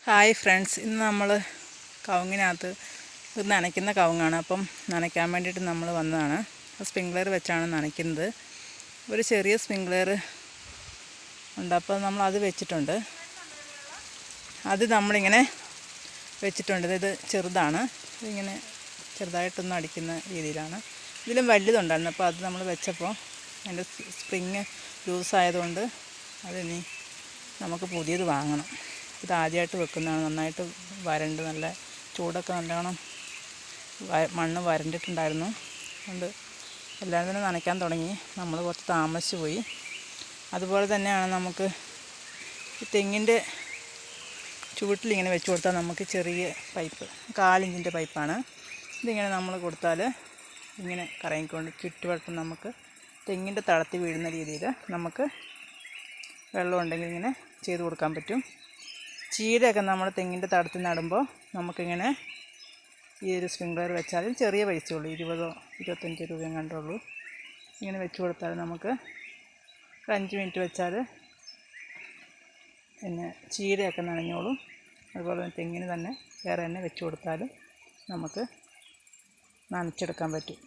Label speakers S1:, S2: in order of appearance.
S1: Hi friends, ഇന്ന് നമ്മൾ കവുങ്ങിനകത്ത് ഇത് നനയ്ക്കുന്ന കവുങ്ങാണ്. അപ്പം നനയ്ക്കാൻ വേണ്ടിയിട്ട് നമ്മൾ വന്നതാണ്. സ്പ്രിംഗ്ലർ വെച്ചാണ് നനയ്ക്കുന്നത്. ഒരു ചെറിയ സ്പ്രിംഗ്ലർ ഉണ്ട്, അപ്പോൾ നമ്മളത് വെച്ചിട്ടുണ്ട്. അത് നമ്മളിങ്ങനെ വെച്ചിട്ടുണ്ട്. ഇത് ചെറുതാണ്, ഇതിങ്ങനെ ചെറുതായിട്ടൊന്നും അടിക്കുന്ന രീതിയിലാണ്. ഇതിലും വലുതുണ്ടായിരുന്നു, അപ്പോൾ അത് നമ്മൾ വെച്ചപ്പോൾ അതിൻ്റെ സ്പ്രിങ് ലൂസായതുകൊണ്ട് അതിനി നമുക്ക് പുതിയത് വാങ്ങണം. ഇതാദ്യമായിട്ട് വെക്കുന്നതാണ്. നന്നായിട്ട് വരണ്ട്, നല്ല ചൂടൊക്കെ നല്ലോണം മണ്ണ് വരണ്ടിട്ടുണ്ടായിരുന്നു. അതുകൊണ്ട് എല്ലാവരും തന്നെ നനയ്ക്കാൻ തുടങ്ങി. നമ്മൾ കുറച്ച് താമസിച്ച് പോയി. അതുപോലെ തന്നെയാണ് നമുക്ക് ഈ തെങ്ങിൻ്റെ ചുവട്ടിലിങ്ങനെ വെച്ച് കൊടുത്താൽ നമുക്ക് ചെറിയ പൈപ്പ്, 1/4 ഇഞ്ചിൻ്റെ പൈപ്പാണ്. ഇതിങ്ങനെ നമ്മൾ കൊടുത്താൽ ഇങ്ങനെ കറങ്ങിക്കൊണ്ട് ചുറ്റുവട്ടം നമുക്ക് തെങ്ങിൻ്റെ തളത്തിൽ വീഴുന്ന രീതിയിൽ നമുക്ക് വെള്ളം ഉണ്ടെങ്കിൽ ഇങ്ങനെ ചെയ്ത് കൊടുക്കാൻ പറ്റും. ചീരയൊക്കെ നമ്മൾ തെങ്ങിൻ്റെ തടത്തിൽ നടുമ്പോൾ നമുക്കിങ്ങനെ ഈ ഒരു സ്പ്രിംഗ്ലർ വെച്ചാൽ ചെറിയ പൈസയുള്ളൂ, 20-25 രൂപയും കണ്ടുള്ളൂ. ഇങ്ങനെ വെച്ച് കൊടുത്താൽ നമുക്ക് 5 മിനിറ്റ് വെച്ചാൽ പിന്നെ ചീരയൊക്കെ നനഞ്ഞോളും. അതുപോലെ തന്നെ തെങ്ങിന് തന്നെ വേറെ തന്നെ വെച്ച് കൊടുത്താൽ നമുക്ക് നനച്ചെടുക്കാൻ പറ്റും.